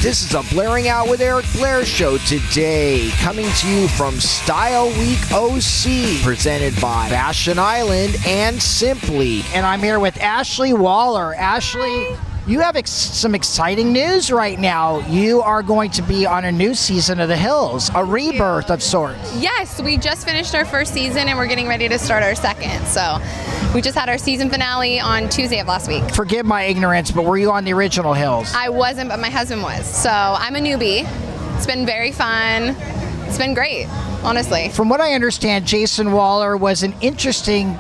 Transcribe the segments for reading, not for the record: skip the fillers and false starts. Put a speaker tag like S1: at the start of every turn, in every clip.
S1: This is a Blairing Out with Eric Blair show today, coming to you from Style Week OC, presented by Fashion Island and Simply.
S2: And I'm here with Ashley Wahler. Ashley, you have some exciting news right now. You are going to be on a new season of The Hills, a rebirth of sorts.
S3: Yes, we just finished our first season and we're getting ready to start our second. So we just had our season finale on Tuesday of last week.
S2: Forgive my ignorance, but were you on the original Hills?
S3: I wasn't, but my husband was. So I'm a newbie. It's been very fun. It's been great, honestly.
S2: From what I understand, Jason Wahler was an interesting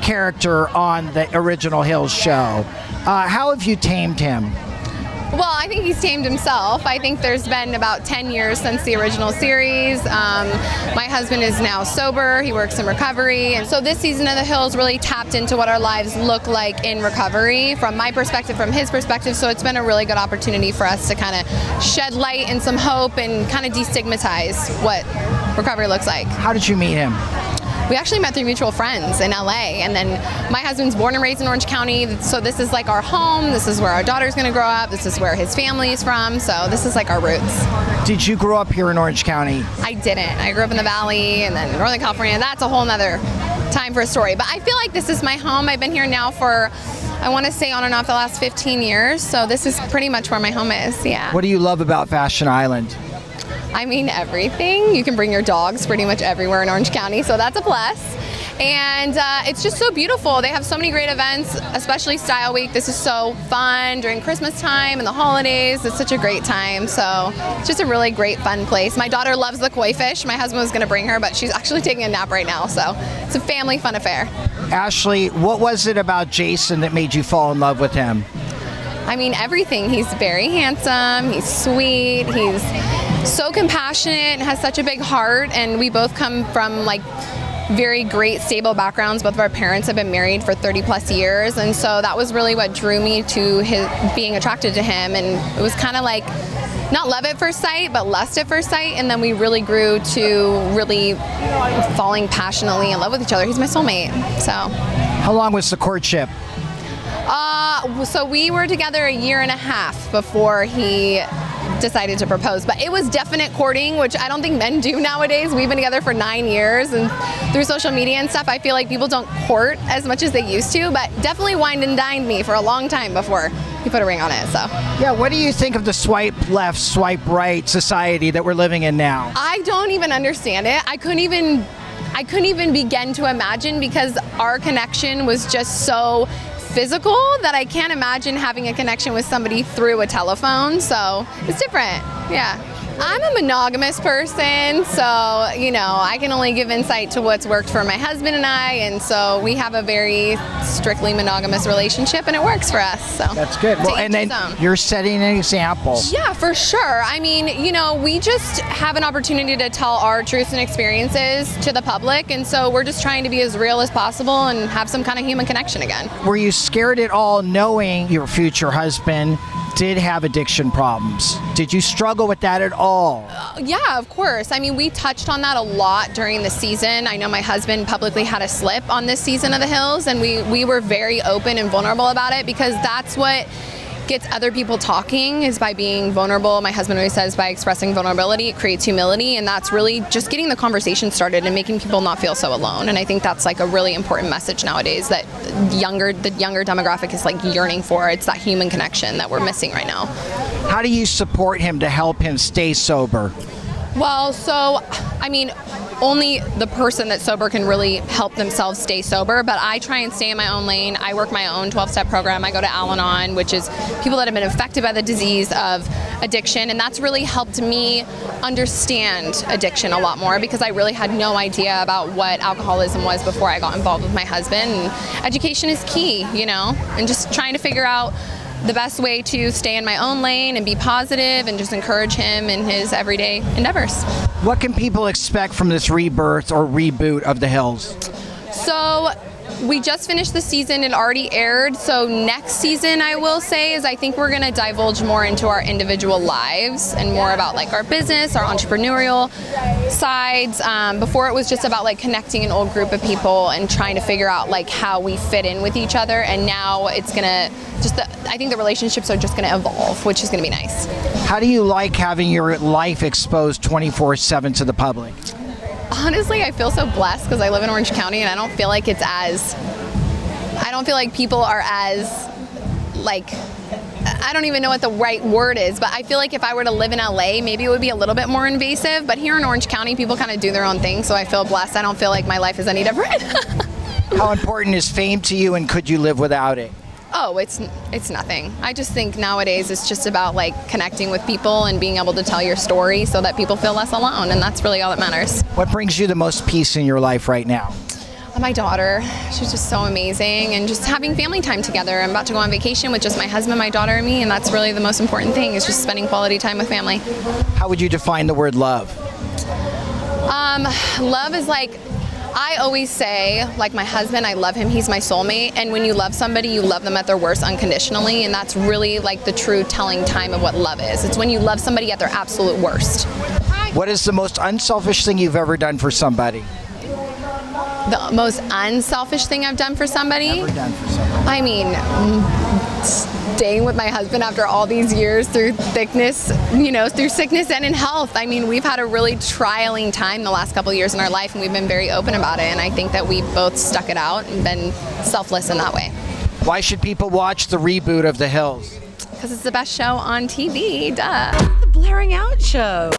S2: character on the original Hills show. How have you tamed him?
S3: Well, I think he's tamed himself. I think there's been about 10 years since the original series. My husband is now sober. He works in recovery. And so this season of The Hills really tapped into what our lives look like in recovery from my perspective, from his perspective. So it's been a really good opportunity for us to kind of shed light and some hope and kind of destigmatize what recovery looks like.
S2: How did you meet him?
S3: We actually met through mutual friends in LA, and then my husband's born and raised in Orange County, so this is like our home, this is where our daughter's gonna grow up, this is where his family is from, so this is like our roots.
S2: Did you grow up here in Orange County?
S3: I didn't. I grew up in the Valley and then Northern California. That's a whole nother time for a story, but I feel like this is my home. I've been here now for, I want to say on and off the last 15 years, so this is pretty much where my home is, yeah.
S2: What do you love about Fashion Island?
S3: I mean, everything. You can bring your dogs pretty much everywhere in Orange County, so that's a plus. And it's just so beautiful. They have so many great events, especially Style Week. This is so fun during Christmas time and the holidays. It's such a great time. So it's just a really great, fun place. My daughter loves the koi fish. My husband was going to bring her, but she's actually taking a nap right now. So it's a family fun affair.
S2: Ashley, what was it about Jason that made you fall in love with him?
S3: I mean, everything. He's very handsome. He's sweet. He's so compassionate and has such a big heart. And we both come from like very great, stable backgrounds. Both of our parents have been married for 30 plus years. And so that was really what drew me to his being attracted to him. And it was kind of like, not love at first sight, but lust at first sight. And then we really grew to really falling passionately in love with each other. He's my soulmate, so.
S2: How long was the courtship?
S3: So we were together a year and a half before he decided to propose, but it was definite courting, which I don't think men do nowadays. We've been together for 9 years, and through social media and stuff, I feel like people don't court as much as they used to, but definitely wined and dined me for a long time before he put a ring on it, so.
S2: Yeah, what do you think of the swipe left, swipe right society that we're living in now?
S3: I don't even understand it. I couldn't even begin to imagine, because our connection was just so physical that I can't imagine having a connection with somebody through a telephone, so it's different, yeah. I'm a monogamous person, so, you know, I can only give insight to what's worked for my husband and I, and so we have a very strictly monogamous relationship, and it works for us, so.
S2: That's good. Well, and then you're setting an example.
S3: Yeah, for sure. I mean, you know, we just have an opportunity to tell our truths and experiences to the public, and so we're just trying to be as real as possible and have some kind of human connection again.
S2: Were you scared at all knowing your future husband did have addiction problems? Did you struggle with that at all?
S3: Yeah, of course. I mean, we touched on that a lot during the season. I know my husband publicly had a slip on this season of The Hills, and we were very open and vulnerable about it, because that's what gets other people talking, is by being vulnerable. My husband always says by expressing vulnerability, it creates humility, and that's really just getting the conversation started and making people not feel so alone. And I think that's like a really important message nowadays that the younger demographic is like yearning for. It's that human connection that we're missing right now.
S2: How do you support him to help him stay sober?
S3: Well, so, I mean, only the person that's sober can really help themselves stay sober, but I try and stay in my own lane. I work my own 12-step program. I go to Al-Anon, which is people that have been affected by the disease of addiction, and that's really helped me understand addiction a lot more, because I really had no idea about what alcoholism was before I got involved with my husband. And education is key, you know, and just trying to figure out the best way to stay in my own lane and be positive and just encourage him in his everyday endeavors.
S2: What can people expect from this rebirth or reboot of The Hills?
S3: So we just finished the season. It already aired. So next season, I will say, is I think we're going to divulge more into our individual lives and more about like our business, our entrepreneurial sides. Before it was just about like connecting an old group of people and trying to figure out like how we fit in with each other. And now it's going to I think the relationships are just going to evolve, which is going to be nice.
S2: How do you like having your life exposed 24/7 to the public?
S3: Honestly, I feel so blessed because I live in Orange County and I don't feel like people are as, like, I don't even know what the right word is, but I feel like if I were to live in LA, maybe it would be a little bit more invasive, but here in Orange County, people kind of do their own thing, so I feel blessed. I don't feel like my life is any different.
S2: How important is fame to you, and could you live without it?
S3: Oh, it's nothing. I just think nowadays it's just about like connecting with people and being able to tell your story so that people feel less alone, and that's really all that matters.
S2: What brings you the most peace in your life right now?
S3: My daughter, she's just so amazing, and just having family time together. I'm about to go on vacation with just my husband, my daughter, and me, and that's really the most important thing, is just spending quality time with family.
S2: How would you define the word love?
S3: Love is like, I always say, like my husband, I love him, he's my soulmate, and when you love somebody, you love them at their worst unconditionally, and that's really like the true telling time of what love is. It's when you love somebody at their absolute worst.
S2: What is the most unselfish thing you've ever done for somebody?
S3: The most unselfish thing I've done for somebody? I mean, staying with my husband after all these years through thickness, through sickness and in health. I mean, we've had a really trialing time the last couple of years in our life, and we've been very open about it, and I think that we both stuck it out and been selfless in that way.
S2: Why should people watch the reboot of The Hills?
S3: Because it's the best show on TV, duh.
S4: The Blairing Out Show.